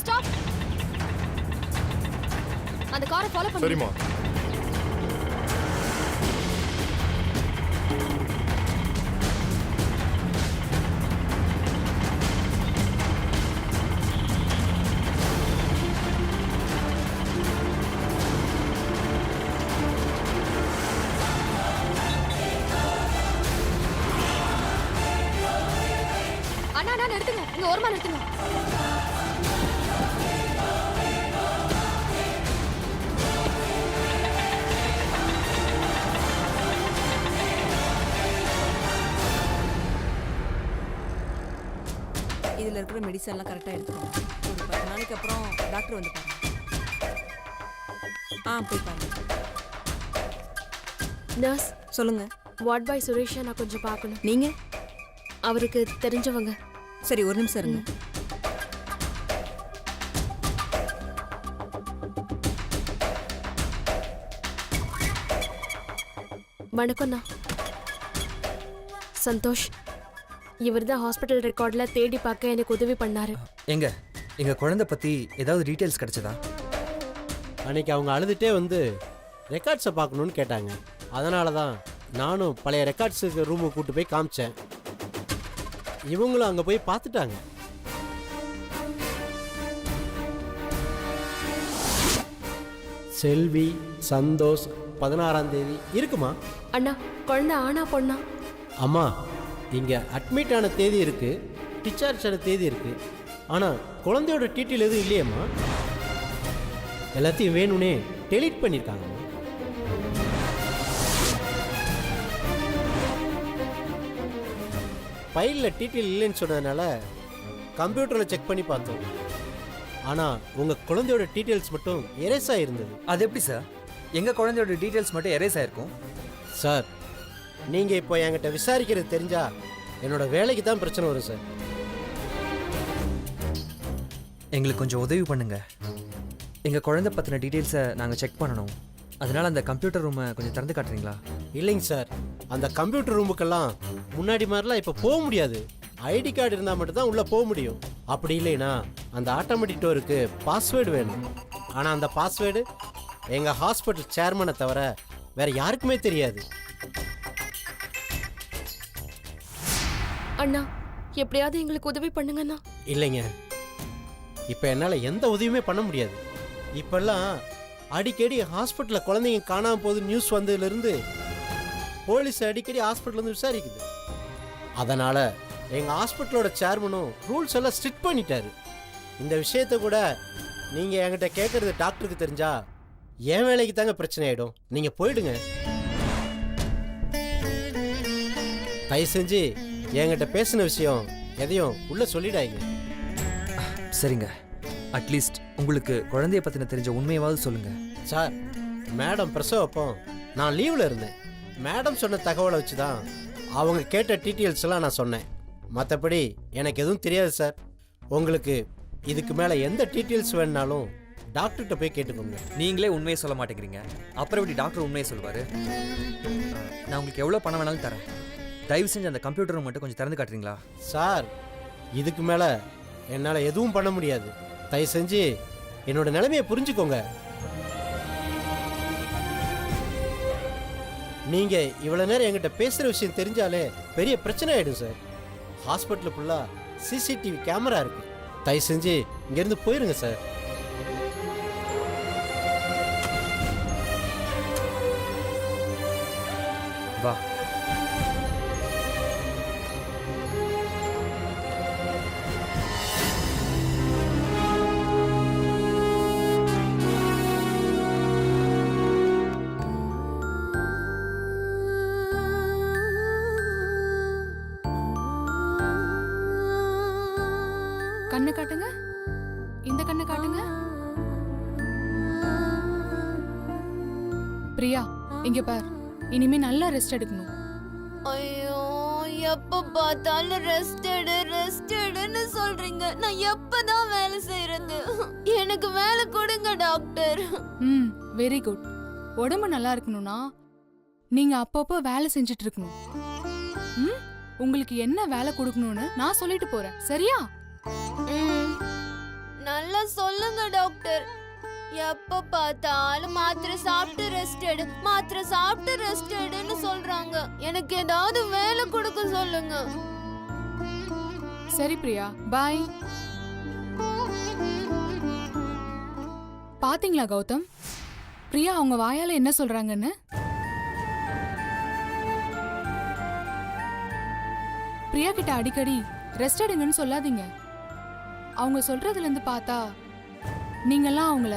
Stop. அந்த காரை follow பண்ணு. சரிம்மா. அண்ணா அண்ணா நிறுத்துங்க. இங்க ஓரமா நிறுத்துங்க. இதில் இருக்கிற மெடிசன்லாம் கரெக்டாக எடுத்துக்கோங்க. ஒரு 10 நாளைக்கு அப்புறம் டாக்டர் வந்து பாருங்க. போய் பாருங்க. நர்ஸ் சொல்லுங்க. வார்ட் பாய் சுரேஷை நான் கொஞ்சம் பார்க்கணும். நீங்க? அவருக்கு தெரிஞ்சவங்க. சரி, ஒரு நிமிஷம் இருங்க. வணக்கம்ண்ணா. சந்தோஷ், இவர் தான் ஹாஸ்பிட்டல் ரெக்கார்ட்ல தேடி பார்க்க எனக்கு உதவி பண்ணாரு. எங்க குழந்தை பத்தி ஏதாவது டீடைல்ஸ் கிடைச்சதா? அன்னைக்கு அவங்க அழுதுகிட்டே வந்து ரெக்கார்ட்ஸை பார்க்கணுன்னு கேட்டாங்க. அதனால தான் நானும் பழைய ரெக்கார்ட்ஸுக்கு ரூமுக்கு கூப்பிட்டு போய் காமிச்சேன். இவங்களும் அங்கே போய் பார்த்துட்டாங்க. செல்வி, சந்தோஷ் 16ஆம் தேதி இருக்குமா? அண்ணா, குழந்தை ஆனா பொண்ணா? அம்மா, இங்கே அட்மிட் ஆன தேதி இருக்குது, டிஸ்சார்ஜ் ஆன தேதி இருக்குது. ஆனால் குழந்தையோட டீட்டெயில் எதுவும் இல்லையம்மா. எல்லாத்தையும் வேணும்னே டெலீட் பண்ணியிருக்காங்க. ஃபைலில் டீட்டெயில் இல்லைன்னு சொன்னதுனால கம்ப்யூட்டரில் செக் பண்ணி பார்த்தோம். ஆனால் உங்கள் குழந்தையோட டீட்டெயில்ஸ் மட்டும் எரேஸ் ஆகிருந்தது. அது எப்படி சார்? எங்கள் குழந்தையோட டீட்டெயில்ஸ் மட்டும் எரேஸ் ஆயிருக்கும்? சார், நீங்கள் இப்போ என்கிட்ட விசாரிக்கிறது தெரிஞ்சா என்னோட வேலைக்கு தான் பிரச்சனை வரும் சார். எங்களுக்கு கொஞ்சம் உதவி பண்ணுங்க. எங்கள் குழந்தை பற்றின டீட்டெயில்ஸை நாங்கள் செக் பண்ணணும். அதனால் அந்த கம்ப்யூட்டர் ரூமை கொஞ்சம் திறந்து காட்டுறீங்களா? இல்லைங்க சார், அந்த கம்ப்யூட்டர் ரூமுக்கெல்லாம் முன்னாடி மாதிரிலாம் இப்போ போக முடியாது. ஐடி கார்டு இருந்தால் மட்டும்தான் உள்ளே போக முடியும். அப்படி இல்லைன்னா அந்த ஆட்டோமேட்டிக் டோருக்கு பாஸ்வேர்டு வேணும். ஆனால் அந்த பாஸ்வேர்டு எங்கள் ஹாஸ்பிட்டல் சேர்மனை தவிர வேற யாருக்குமே தெரியாது. அண்ணா, எப்படியாவது எங்களுக்கு உதவி பண்ணுங்கண்ணா. இல்லைங்க, இப்போ என்னால் எந்த உதவியுமே பண்ண முடியாது. இப்பெல்லாம் அடிக்கடி ஹாஸ்பிட்டலில் குழந்தைங்க காணாமல் போகுது நியூஸ் வந்ததுலேருந்து போலீஸ் அடிக்கடி ஹாஸ்பிட்டல் வந்து விசாரிக்குது. அதனால் எங்கள் ஹாஸ்பிட்டலோட சேர்மனும் ரூல்ஸ் எல்லாம் ஸ்ட்ரிக்ட் பண்ணிட்டாரு. இந்த விஷயத்த கூட நீங்கள் என்கிட்ட கேட்குறது டாக்டருக்கு தெரிஞ்சா என் வேலைக்கு தாங்க பிரச்சனை ஆகிடும். நீங்கள் போயிடுங்க. தயவு செஞ்சு என்கிட்ட பேசின விஷயம் எதையும் உள்ளே சொல்லிடாங்க. சரிங்க, அட்லீஸ்ட் உங்களுக்கு குழந்தைய பற்றின தெரிஞ்ச உண்மையாவது சொல்லுங்கள். சார், மேடம் பிரசவப்போ நான் லீவில் இருந்தேன். மேடம் சொன்ன தகவலை வச்சு தான் அவங்க கேட்ட டீட்டெயில்ஸ் எல்லாம் நான் சொன்னேன். மற்றபடி எனக்கு எதுவும் தெரியாது சார். உங்களுக்கு இதுக்கு மேலே எந்த டீட்டெயில்ஸ் வேணுனாலும் டாக்டர்கிட்ட போய் கேட்டுக்கோங்க. நீங்களே உண்மையை சொல்ல மாட்டேங்கிறீங்க, அப்புறம் எப்படி டாக்டர் உண்மையை சொல்லுவார்? நான் உங்களுக்கு எவ்வளோ பணம் வேணாலும் தரேன். தயவு செஞ்சு அந்த கம்ப்யூட்டரை மட்டும் கொஞ்சம் திறந்து காட்டுறீங்களா? சார், இதுக்கு மேலே என்னால் எதுவும் பண்ண முடியாது. தயவு செஞ்சு என்னோட நிலைமையை புரிஞ்சுக்கோங்க. நீங்கள் இவ்வளோ நேரம் என்கிட்ட பேசுகிற விஷயம் தெரிஞ்சாலே பெரிய பிரச்சனை ஆகிடும் சார். ஹாஸ்பிட்டல் ஃபுல்லாக சிசிடிவி கேமரா இருக்குது. தயவு செஞ்சு இங்கேருந்து போயிருங்க சார். வா. கண்ணு காட்டுங்க. இந்த கண்ணு காட்டுங்க. பிரியா, இங்க பார். இனிமே நல்லா ரெஸ்ட் எடுக்கணும். ஐயோ, எப்ப பார்த்தாலும் ரெஸ்ட் எடுன்னு சொல்றீங்க. நான் எப்பதான் வேலை செய்யறது? எனக்கு வேலை கொடுங்க டாக்டர். Very good. உடம்பு நல்லா இருக்கணும்னா நீங்க அப்பப்போ வேலை செஞ்சுட்டு இருக்கணும். உங்களுக்கு என்ன வேலை கொடுக்கணும்னு நான் சொல்லிட்டு போறேன், சரியா? நல்லா சொல்லுங்க டாக்டர். எப்ப பார்த்தாலும் மாத்திரை சாப்பிட்டு ரெஸ்ட் எடு, மாத்திரை சாப்பிட்டு ரெஸ்ட் எடுன்னு சொல்றாங்க. எனக்கு ஏதாவது வேலை கொடுக்க சொல்லுங்க. சரி பிரியா, பாய். பாத்தீங்களா கௌதம், பிரியா அவங்க வாயால என்ன சொல்றாங்கன்னு? பிரியா கிட்ட அடிக்கடி ரெஸ்ட் எடுங்கன்னு சொல்லாதீங்க. அவங்க சொல்றதுல இருந்து பார்த்தா நீங்கெல்லாம் அவங்கள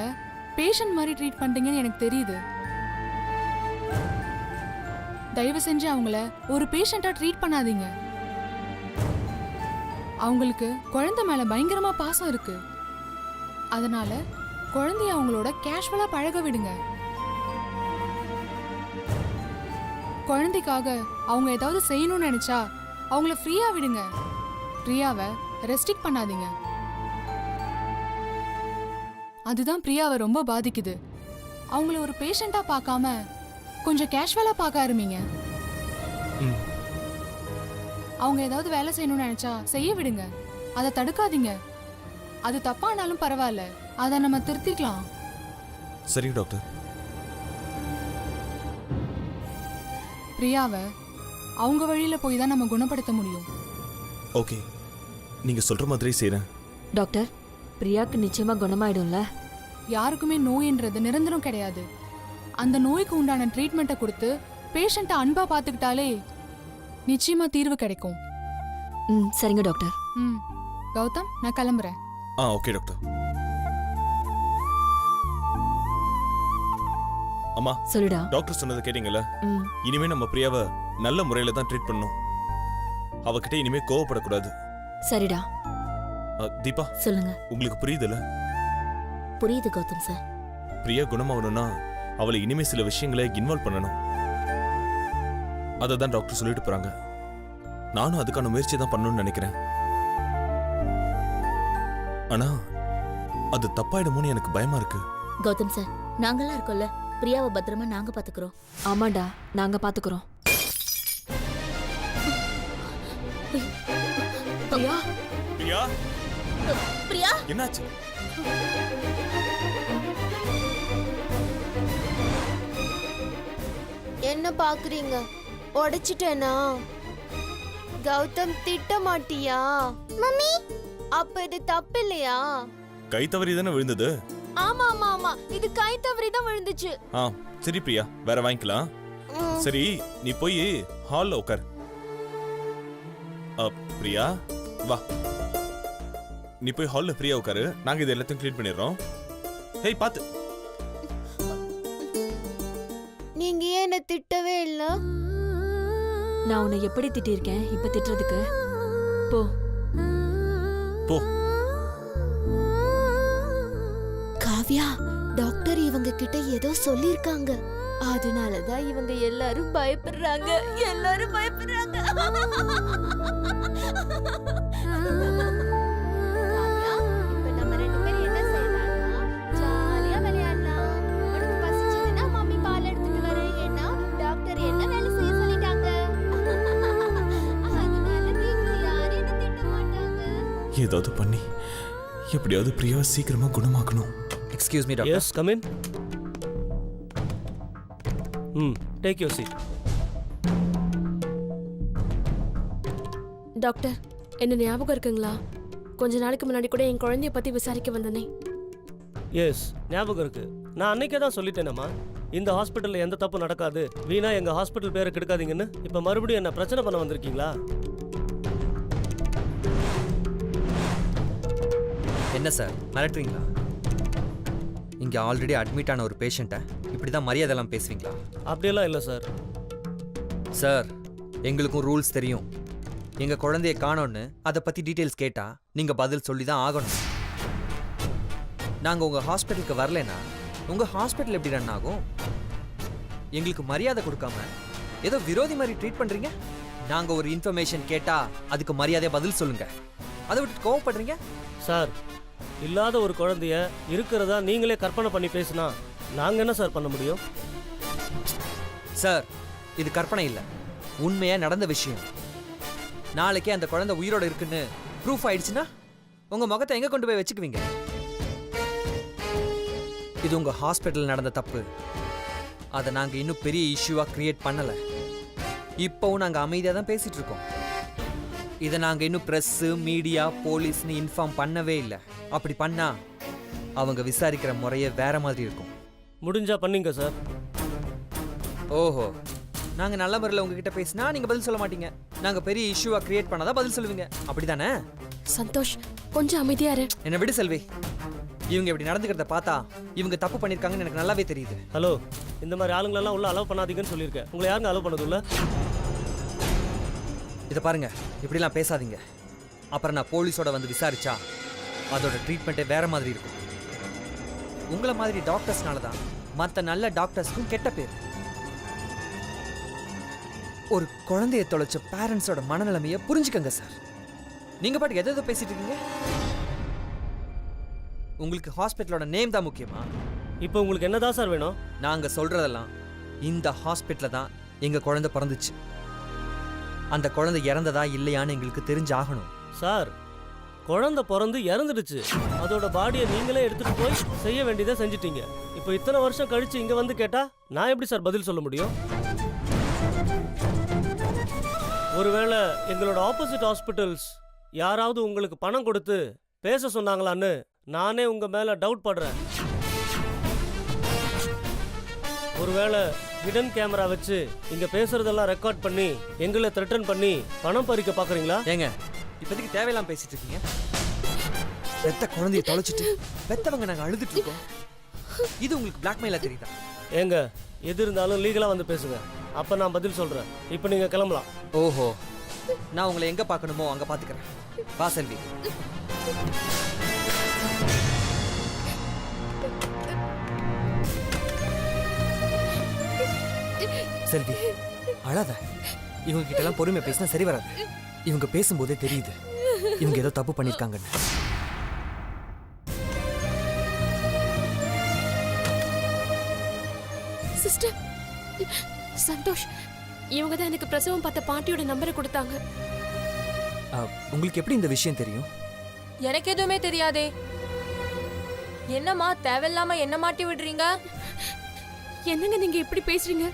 பேஷண்ட் மாதிரி ட்ரீட் பண்றீங்கன்னு எனக்கு தெரியுது. தயவு செஞ்சு அவங்கள ஒரு பேஷண்டா ட்ரீட் பண்ணாதீங்க. அவங்களுக்கு குழந்தை மேல பயங்கரமா பாசம் இருக்கு. அதனால குழந்தைய அவங்களோட கேஷுவலா பழக விடுங்க. குழந்தைக்காக அவங்க ஏதாவது செய்யணும்னு நினைச்சா அவங்கள ஃப்ரீயா விடுங்க. பிரியாவை ரெஸ்ட்ரிக்ட் பண்ணாதீங்க. அதுதான் பிரியாவை ரொம்ப பாதிக்குது. அவங்கள ஒரு பேஷண்டா பார்க்காம கொஞ்சம் கேஷுவலா பார்க்க ஆரம்பிங்க. அவங்க ஏதாவது வேலை செய்யணும்னு நினைச்சா செய்ய விடுங்க. அதை தடுக்காதீங்க. அது தப்பானாலும் பரவாயில்ல, அதை நம்ம திருத்திக்கலாம். சரி டாக்டர். பிரியாவை அவங்க வழியில போய் தான் நம்ம குணப்படுத்த முடியும். ஓகே, நீங்க சொல்ற மாதிரி செய்றேன். டாக்டர், பிரியாக்கு நிச்சயமா குணமாயிடும்ல? யாருக்குமே நோயின்றது நிரந்தரம் கிடையாது. அந்த நோய்க்கு உண்டான ட்ரீட்மெண்ட்டை கொடுத்து பேஷண்ட்டை அன்பா பார்த்துக்கிட்டாலே நிச்சயமா தீர்வு கிடைக்கும். சரிங்க டாக்டர். கௌதம், நான் கிளம்புறேன். Okay doctor. அம்மா, சொல்லுடா. டாக்டர் சொன்னதை கேட்டீங்கல்ல? இனிமே நம்ம பிரியாவை நல்ல முறையில தான் ட்ரீட் பண்ணணும். அவகிட்ட இனிமே கோவப்படக்கூடாது. சரிடா. தீபா, சொல்லுங்க. உங்களுக்கு புரியுதுல்ல? புரியுது கௌதம் சார். பிரியா குணமாகணும்னா அவளை இனிமே சில விஷயங்களை இன்வால்வ் பண்ணணும். அதை தான் டாக்டர் சொல்லிட்டு போறாங்க. நானும் அதுக்கான முயற்சி தான் பண்ணணும்னு நினைக்கிறேன். ஆனா அது தப்பாயிடுமோன்னு எனக்கு பயமா இருக்கு. கௌதம் சார், நாங்கெல்லாம் இருக்கோம்ல, பிரியாவை பத்திரமா நாங்க பாத்துக்கிறோம். ஆமாடா, நாங்க பாத்துக்கிறோம். பிரியா, பிரியா, பிரியா, என்னாச்சு? என்ன பாக்குறீங்க? உடைச்சிட்டேனா? கௌதம், திட்ட மாட்டியா? மம்மி, அப்ப இது தப்பு இல்லையா? கை தவறி தானே விழுந்தது. ஆமா ஆமா ஆமா, இது கை தவறி தான் விழுந்துச்சு. சரி பிரியா, வேற வாங்கிக்கலாம். சரி, நீ போய் ஹால்ல உட்கார். பிரியா, வா. நீ போய் ஹால்ல ஃப்ரீயா உட்காரு. நாங்க இது எல்லாத்தையும் க்ளீன் பண்ணிடுறோம். ஹேய், பாத்து. நீங்க ஏன் என்ன திட்டவே இல்ல? நான் உன்னை எப்படி திட்டிருக்கேன் இப்ப திட்டுறதுக்கு? போ போ. காவ்யா, டாக்டர் இவங்க கிட்ட ஏதோ சொல்லிருக்காங்க. அதனாலதான் இவங்க எல்லாரும் பயப்படுறாங்க. எல்லாரும் பயப்படுறாங்க. காவ்யா, இப்ப நம்ம ரெண்டு பேரும் என்ன செய்யலாம்னா ஜாலியா விளையாடலாம். உனக்கு பசிச்சதுன்னா மம்மி பால் எடுத்துட்டு வரேன். ஏன்னா டாக்டர் என்ன வேலை செய்ய சொல்லிட்டாங்க. அதனால நீங்க யாரும் என்ன திட்ட மாட்டாங்க. ஏதாவது பண்ணி எப்படியாவது பிரியாவை சீக்கிரமா குணமாக்கணும். Excuse me doctor. Yes, come in. Take your seat. Doctor, என்ன ஞாபகம் இருக்குங்களா? கொஞ்ச நாளைக்கு முன்னாடி கூட என் குழந்தைய பத்தி விசாரிக்க வந்தனே. எஸ், ஞாபகம் இருக்கு. நான் அன்னைக்கே தான் சொல்லிட்டேனம்மா, இந்த ஹாஸ்பிட்டல்ல எந்த தப்பு நடக்காது, வீணா எங்க ஹாஸ்பிட்டல் பேரை கெடுக்காதீங்கன்னு. இப்ப மறுபடியும் என்ன பிரச்சனை பண்ண வந்திருக்கீங்களா? என்ன சார் மிரட்டுறீங்களா? இங்கே ஆல்ரெடி அட்மிட் ஆன ஒரு பேஷண்ட்டை இப்படி தான் மரியாதைலாம் பேசுவீங்களா? அப்படியெல்லாம் இல்லை சார். சார், எங்களுக்கும் ரூல்ஸ் தெரியும். எங்கள் குழந்தைய காணோன்னு அதை பற்றி டீட்டெயில்ஸ் கேட்டால் நீங்கள் பதில் சொல்லி தான் ஆகணும். நாங்கள் உங்கள் ஹாஸ்பிட்டலுக்கு வரலன்னா உங்கள் ஹாஸ்பிட்டல் எப்படி ரன் ஆகும்? எங்களுக்கு மரியாதை கொடுக்காம ஏதோ விரோதி மாதிரி ட்ரீட் பண்ணுறீங்க. நாங்கள் ஒரு இன்ஃபர்மேஷன் கேட்டால் அதுக்கு மரியாதையாக பதில் சொல்லுங்கள். அதை விட்டு கோவப்படுறீங்க சார். இல்லாத ஒரு குழந்தைய இருக்கிறதா நீங்களே கற்பனை பண்ணி பேசினா நாங்கள் என்ன சார் பண்ண முடியும்? சார், இது கற்பனை இல்லை, உண்மையாக நடந்த விஷயம். நாளைக்கே அந்த குழந்தை உயிரோடு இருக்குன்னு ப்ரூஃப் ஆயிடுச்சுன்னா உங்கள் முகத்தை எங்கே கொண்டு போய் வச்சுக்குவீங்க? இது உங்க ஹாஸ்பிட்டல் நடந்த தப்பு. அதை நாங்க இன்னும் பெரிய இஷ்யூவா கிரியேட் பண்ணல. இப்போவும் நாங்க அமைதியா தான் பேசிட்டு இருக்கோம். இதை நாங்க இன்னும் பிரஸ், மீடியா, போலீஸ்னு இன்ஃபார்ம் பண்ணவே இல்லை. அப்படி பண்ணா அவங்க விசாரிக்கிற முறையே வேற மாதிரி இருக்கும். முடிஞ்சா பண்ணீங்க சார். ஓஹோ, நாங்க நல்ல முறையில் உங்ககிட்ட பேசினா நீங்க பதில் சொல்ல மாட்டீங்க. நாங்க பெரிய இஷ்யூவா கிரியேட் பண்ணாதான் பதில் சொல்லுவீங்க, அப்படிதானே? சந்தோஷ் கொஞ்சம் அமைதியா இரு. என்ன விடு செல்வி. இவங்க இப்படி நடந்துக்கிறத பார்த்தா இவங்க தப்பு பண்ணிருக்காங்கன்னு எனக்கு நல்லாவே தெரியுது. ஹலோ, இந்த மாதிரி ஆளுங்களெல்லாம் உள்ள அலோவ் பண்ணாதீங்கன்னு சொல்லியிருக்கேன். உங்களை யாருங்க அலோவ் பண்ணது உள்ள? இதை பாருங்க, இப்படிலாம் பேசாதீங்க. அப்புறம் நான் போலீஸோட வந்து விசாரிச்சா அதோட ட்ரீட்மெண்ட்டே வேற மாதிரி இருக்கும். உங்களை மாதிரி டாக்டர்ஸ்னால தான் மற்ற நல்ல டாக்டர்ஸ்க்கும் கெட்ட பேர். ஒரு குழந்தைய தொலைச்ச பேரண்ட்ஸோட மனநிலைமையை புரிஞ்சுக்கங்க சார். நீங்க பாட்டுக்கு எதை பேசிட்டு இருக்கீங்க? உங்களுக்கு ஹாஸ்பிட்டலோட நேம் தான் முக்கியமா? இப்போ உங்களுக்கு என்னதான் சார் வேணும்? நாங்க சொல்றதெல்லாம், இந்த ஹாஸ்பிட்டல்ல தான் எங்க குழந்தை பிறந்துச்சு. அந்த குழந்தை இறந்ததா இல்லையான்னு எங்களுக்கு தெரிஞ்சாகணும். சார், குழந்தை பிறந்து இறந்துடுச்சு. அதோட பாடியை நீங்களே எடுத்துட்டு போய் செய்ய வேண்டியதை செஞ்சிட்டீங்க. இப்போ இத்தனை வருஷம் கழிச்சு இங்க வந்து கேட்டா நான் எப்படி சார் பதில் சொல்ல முடியும்? ஒருவேளை எங்களோட ஆப்போசிட் ஹாஸ்பிட்டல்ஸ் யாராவது உங்களுக்கு பணம் கொடுத்து பேச சொன்னாங்களான்னு நானே உங்க மேல டவுட் படுறேன். ஒருவேளை ஹிடன் கேமரா வச்சு இங்க பேசுறதெல்லாம் ரெக்கார்ட் பண்ணி எங்களை த்ரெட்டன் பண்ணி பணம் பறிக்க பாக்குறீங்களா? ஏங்க, இப்போதைக்கு தேவையெல்லாம் பேசிட்டு இருக்கீங்க. பெத்த குழந்தைய தொலைச்சிட்டு பெத்தவங்க நாங்க அழுதுட்டு இருக்கோம். இது உங்களுக்கு பிளாக்மெயிலா தெரியுதா? ஏங்க, எது இருந்தாலும் லீகலா வந்து பேசுங்க. அப்ப நான் பதில் சொல்றேன். இப்போ நீங்க கிளம்பலாம். ஓஹோ, நான் உங்களை எங்க பார்க்கணுமோ அங்க பாத்துக்கிறேன். வா செல்வி. செல்வி, அழாத. இவங்க கிட்ட எல்லாம் பொறுமையா பேசினா சரி வராது. இவங்க பேசும்போதே தெரியுது இவங்க ஏதோ தப்பு பண்ணிருக்காங்கன்னு. சிஸ்டர், சந்தோஷ் இவங்க தான் எனக்கு பிரசவம் பார்த்த பாட்டியோட நம்பரை கொடுத்தாங்க. உங்களுக்கு எப்படி இந்த விஷயம் தெரியும்? எனக்கு எதுவுமே தெரியாதே. என்னம்மா தேவையில்லாம என்ன மாட்டி விடுறீங்க? என்னங்க நீங்க இப்படி பேசுறீங்க?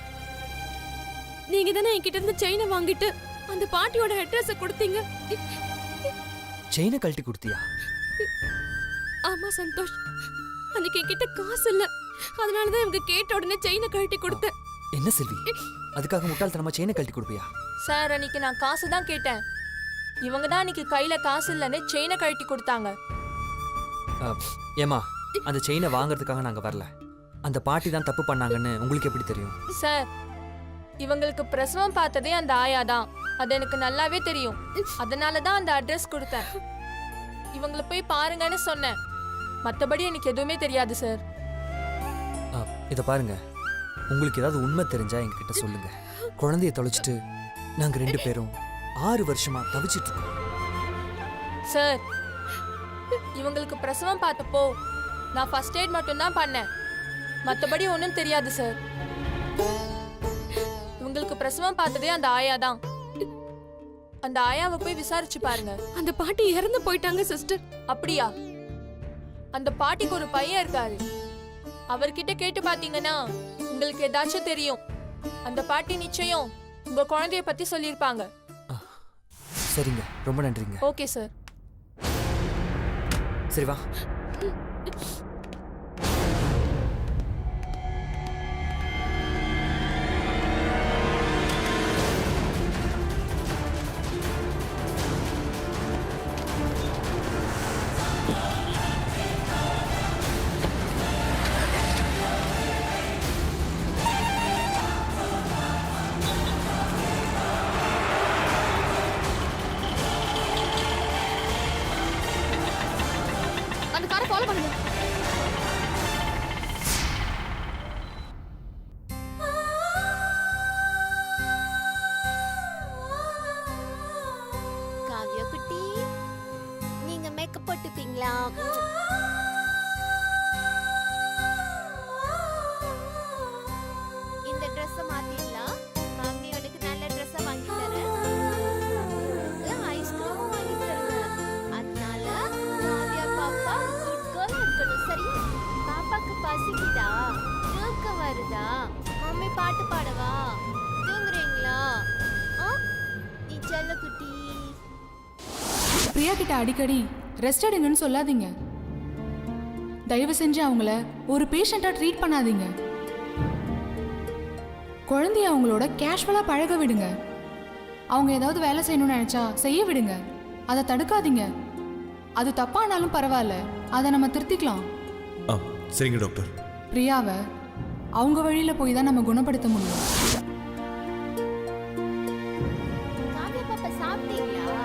நீங்க தானே என்கிட்ட இருந்து செயினை வாங்கிட்டு அந்த பாட்டியோட அட்ரஸ கொடுத்தீங்க. செயினை கழட்டி கொடுத்தியா? ஆமா சந்தோஷ், அன்னைக்கு என்கிட்ட காசு இல்ல, அதனாலதான் இவங்க கேட்ட உடனே செயினை கழட்டி கொடுத்தேன். என்ன செல்வி, அதுக்காக முட்டாள்தனமா செயினை கழட்டி கொடுப்பியா? சார், அன்னைக்கு நான் காசு தான் கேட்டேன். இவங்க தான் அன்னைக்கு கையில காசு இல்லைன்னு செயினை கழட்டி கொடுத்தாங்க. ஏமா, அந்த செயினை வாங்குறதுக்காக நாங்க வரல. அந்த பாட்டி தான் தப்பு பண்ணாங்கன்னு உங்களுக்கு எப்படி தெரியும்? சார், இவங்களுக்கு பிரசவம் பார்த்ததே அந்த ஆயா தான். அது எனக்கு நல்லாவே தெரியும். அதனால தான் அந்த அட்ரஸ் கொடுத்தேன். இவங்களை போய் பாருங்கன்னு சொன்னேன். மற்றபடி எனக்கு எதுவுமே தெரியாது சார். இதை பாருங்க, உங்களுக்கு ஏதாவது உண்மை தெரிஞ்சா எங்ககிட்ட சொல்லுங்க. குழந்தைய தொலைச்சிட்டு நாங்க 2 பேரும் 6 வருஷமா தவிச்சிட்டு இருக்கோம். சார், இவங்களுக்கு பிரசவம் பார்த்தப்போ நான் ஃபர்ஸ்ட் எய்ட் மட்டும் தான் பண்ணேன். மற்றபடி ஒன்றும் தெரியாது சார். இவங்களுக்கு பிரசவம் பார்த்ததே அந்த ஆயா தான். அந்த ஆயாவை போய் விசாரிச்சு பாருங்க. அந்த பாட்டி இறந்து போயிட்டாங்க சிஸ்டர். அப்படியா? அந்த பாட்டிக்கு ஒரு பையன் இருக்காரு. அவர்கிட்ட கேட்டு பாத்தீங்கன்னா உங்களுக்கு ஏதாச்சும் தெரியும். அந்த பாட்டி நிச்சயம் உங்க குழந்தைய பத்தி சொல்லியிருப்பாங்க. சரிங்க, ரொம்ப நன்றிங்க. Okay sir. சரி வா. அந்த காரை ஃபாலோ பண்ணுங்க. காவ்யா குட்டி, நீங்க மேக்கப் போட்டுப்பீங்களா? இந்த Dress மாத்திடலாம். மாமி உனக்கு நல்ல Dress வாங்கி தரேன். ஐஸ்கிரீமும் வாங்கி தருவேன். அதனால காவ்யா பாப்பா குட் கேர்ள் இருக்கணும், சரியா? பாப்பாக்கு பசிக்கு பிரியா கிட்ட அடிக்கடி ரெஸ்ட் எடுங்கன்னு சொல்லாதீங்க. தயவு செஞ்சு அவங்கள ஒரு பேஷண்டா ட்ரீட் பண்ணாதீங்க. குழந்தைய அவங்களோட கேஷுவலா பழக விடுங்க. அவங்க ஏதாவது வேலை செய்யணும்னு நினைச்சா செய்ய விடுங்க. அதை தடுக்காதீங்க. அது தப்பானாலும் பரவாயில்ல, அதை நம்ம திருத்திக்கலாம். சரிங்க டாக்டர். பிரியாவை அவங்க வழியில போய் தான் நம்ம குணப்படுத்த முடியும். காவியா பாப்பா சாப்பிட்டீங்களா?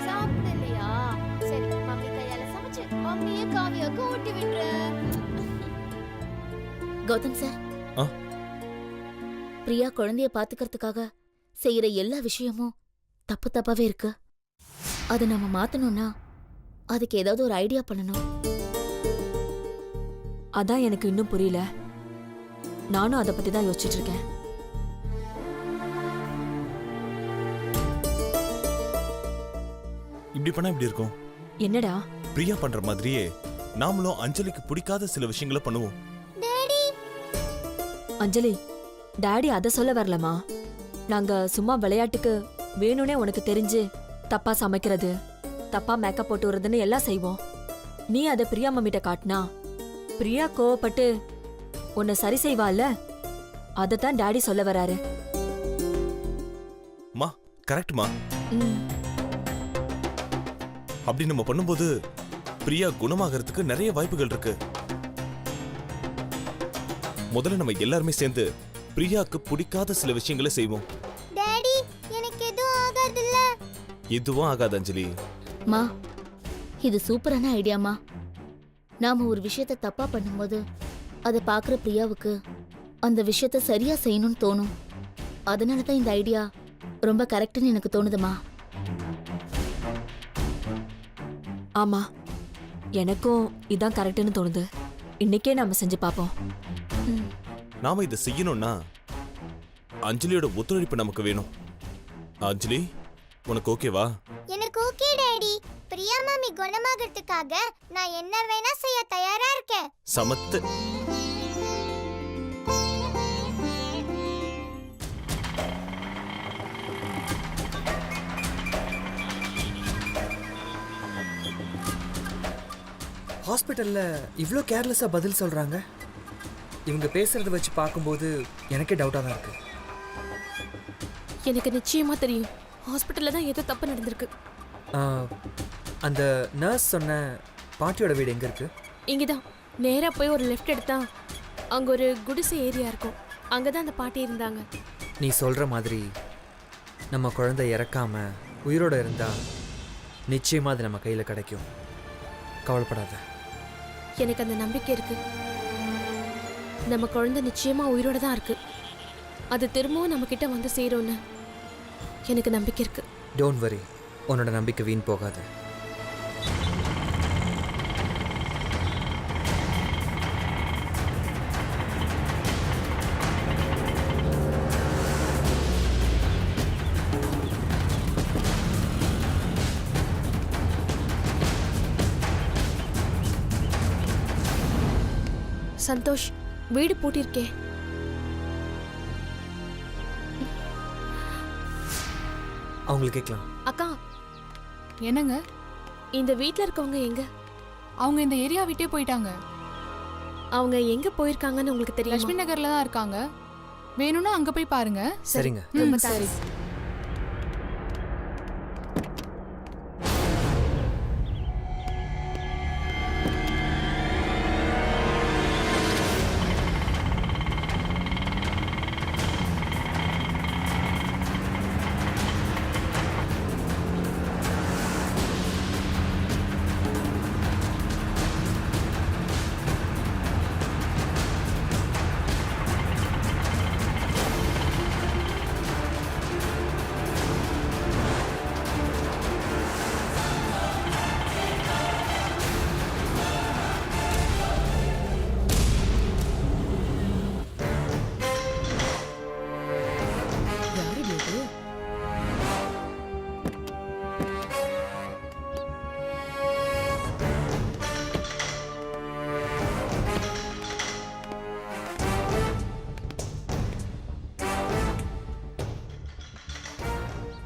சாப்பிடலையா? சரி, மம்மி கையால சமைச்சு மம்மியே காவியாக்கு ஊட்டி விட்டுரு. கௌதம் சார், ஆ? பிரியா குழந்தைய பாத்துக்கிறதுக்காக செய்யற எல்லா விஷயமும் தப்பு தப்பாவே இருக்கு. அதை நம்ம மாத்தணும்னா அதுக்கு ஏதாவது ஒரு ஐடியா பண்ணணும். அதான் எனக்கு இன்னும் புரியல. நானும் அதை பத்தி தான் யோசிச்சுட்டு இருக்கேன். இப்படி பண்ணா எப்படி இருக்கும்? என்னடா? பிரியா பண்ற மாதிரியே நாமளும் அஞ்சலிக்கு பிடிக்காத சில விஷயங்களை பண்ணுவோம். அஞ்சலி, டாடி அதை சொல்ல வரலமா. நாங்க சும்மா விளையாட்டுக்கு வேணும்னே உனக்கு தெரிஞ்சு தப்பா சமைக்கிறது, தப்பா மேக்கப் போட்டு விடுறதுன்னு எல்லாம் செய்வோம். நீ அதை பிரியா மம்மிட்ட காட்டினா பிரியா கோவப்பட்டு உன்னை சரி செய்வாள்ல, அதைத்தான் டாடி சொல்ல வராரு. மா கரெக்ட்மா. ம். அப்படி நம்ம பண்ணும்போது பிரியா குணமாகறதுக்கு நிறைய வாய்ப்புகள் இருக்கு. முதல்ல நம்ம எல்லாருமே சேர்ந்து பிரியாக்கு பிடிக்காத சில விஷயங்களை செய்வோம். டாடி, எனக்கு எதுவும் ஆகாதுல்ல? எதுவும் ஆகாது அஞ்சலி. மா, இது சூப்பரான ஐடியாமா. நாம ஒரு விஷயத்த தப்பா பண்ணும்போது அதை பாக்குற பிரியாவுக்கு அந்த விஷயத்த சரியா செய்யணும்னு தோணும். அதனாலதான் இந்த ஐடியா ரொம்ப கரெக்ட்னு எனக்கு தோணுதுமா. ஆமா, எனக்கும் இதான் கரெக்ட்னு தோணுது. இன்னைக்கே நாம செஞ்சு பார்ப்போம். நாம இதை செய்யணும்னா அஞ்சலியோட ஒத்துழைப்பு நமக்கு வேணும். அஞ்சலி, உனக்கு ஓகேவா? எனக்கு ஓகே டாடி. பிரியா மாமி குணமாகறதுக்காக நான் என்ன வேணா செய்ய தயாரா இருக்கேன். சமத்து. ஹாஸ்பிட்டல்ல இவ்ளோ கேர்லெஸ்ஸா பதில் சொல்றாங்க. இவங்க பேசுறத வச்சு பார்க்கும்போது எனக்கே டவுட்டா தான் இருக்கு. எனக்கு நிச்சயமா தெரியும், ஹாஸ்பிட்டல்ல தான் ஏதோ தப்பு நடந்திருக்கு. அந்த நர்ஸ் சொன்ன பாட்டியோட வீடு எங்க இருக்கு? இங்கதான் நேரா போய் ஒரு லெஃப்ட் எடுத்தா அங்க ஒரு குடிசை ஏரியா இருக்கும். அங்கதான் அந்த பாட்டி இருந்தாங்க. நீ சொல்ற மாதிரி நம்ம குழந்தை இறக்காம உயிரோட இருந்தா நிச்சயமா அது நம்ம கையில கிடைக்கும். கவலைப்படாத. எனக்கு அந்த நம்பிக்கை இருக்கு. நம்ம குழந்தை நிச்சயமா உயிரோட தான் இருக்கு. அது திரும்பவும் நம்ம கிட்ட வந்து சேரும்னு எனக்கு நம்பிக்கை இருக்கு. டோன்ட் வரி, உன்னோட நம்பிக்கை வீண் போகாது. சந்தோஷ், வீடு பூட்டிருக்கே. அவங்களுக்கு கேட்கலாம். அக்கா, என்னங்க? இந்த வீட்ல இருக்கவங்க எங்க? அவங்க இந்த ஏரியா விட்டே போயிட்டாங்க. அவங்க எங்க போயிருக்காங்கன்னு உங்களுக்கு தெரியும்? லட்சுமி நகர்ல தான் இருக்காங்க. வேணும்னா அங்க போய் பாருங்க. சரிங்க. ரொம்ப சரி. தேங்க்ஸ்.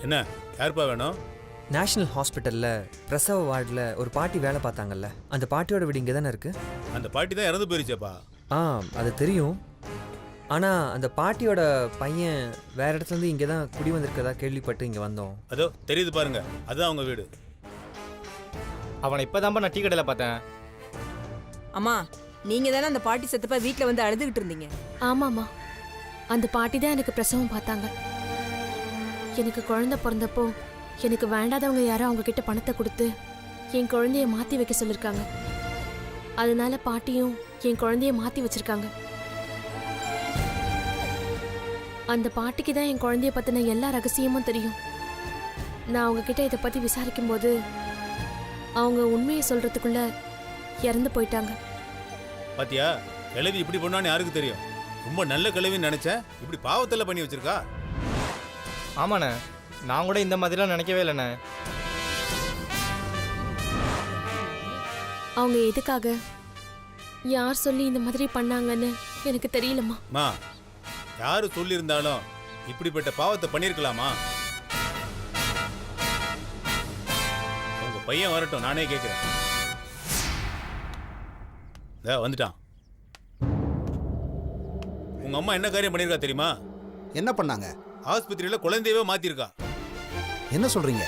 என்ன யாருப்பா வேணும்? நேஷனல் ஹாஸ்பிட்டலில் பிரசவ வார்டில் ஒரு பாட்டி வேலை பார்த்தாங்கல்ல, அந்த பாட்டியோட வீடு இங்கே தானே இருக்குது? அந்த பாட்டி தான் இறந்து போயிருச்சேப்பா. ஆ, அது தெரியும். ஆனால் அந்த பாட்டியோட பையன் வேற இடத்துலேருந்து இங்கே தான் குடி வந்திருக்கதா கேள்விப்பட்டு இங்கே வந்தோம். அதோ தெரியுது பாருங்க, அதுதான் அவங்க வீடு. அவனை இப்போதான்ப்பா நான் டீ கடையில் பார்த்தேன். அம்மா, நீங்க தானே அந்த பாட்டி செத்தப்ப வீட்ல வந்து அழுதுகிட்டு இருந்தீங்க? ஆமாம்மா, அந்த பாட்டி தான் எனக்கு பிரசவம் பார்த்தாங்க. எனக்கு குழந்தை பிறந்தப்போ எனக்கு வேண்டாதவங்க யாரோ அவங்க கிட்ட பணத்தை கொடுத்து என் குழந்தைய மாற்றி வைக்க சொல்லியிருக்காங்க. அதனால பாட்டியும் என் குழந்தைய மாற்றி வச்சிருக்காங்க. அந்த பாட்டிக்கு தான் என் குழந்தைய பற்றின எல்லா ரகசியமும் தெரியும். நான் அவங்க கிட்ட இதை பற்றி விசாரிக்கும் போது அவங்க உண்மையை சொல்றதுக்குள்ள இறந்து போயிட்டாங்க. பாத்தியா, கிழவி இப்படி பண்ணான்னு யாருக்கு தெரியும்? ரொம்ப நல்ல கிழவின்னு நினைச்சேன், இப்படி பாவத்தில் பண்ணி வச்சிருக்கா. ஆமாண்ணே, நான் கூட இந்த மாதிரிலாம் நினைக்கவே இல்லைண்ணே. அவங்க எதுக்காக யார் சொல்லி இந்த மாதிரி பண்ணாங்கன்னு எனக்கு தெரியலம்மா. மா, யாரு சொல்லியிருந்தாலும் இப்படிப்பட்ட பாவத்தை பண்ணியிருக்கலாமா? உங்க பையன் வரட்டும், நானே கேட்கிறேன். வந்துட்டான். உங்க அம்மா என்ன காரியம் பண்ணிருக்கா தெரியுமா? என்ன பண்ணாங்க? ஆஸ்பத்திரியில குழந்தையவே மாத்திருக்கா. என்ன சொல்றீங்க?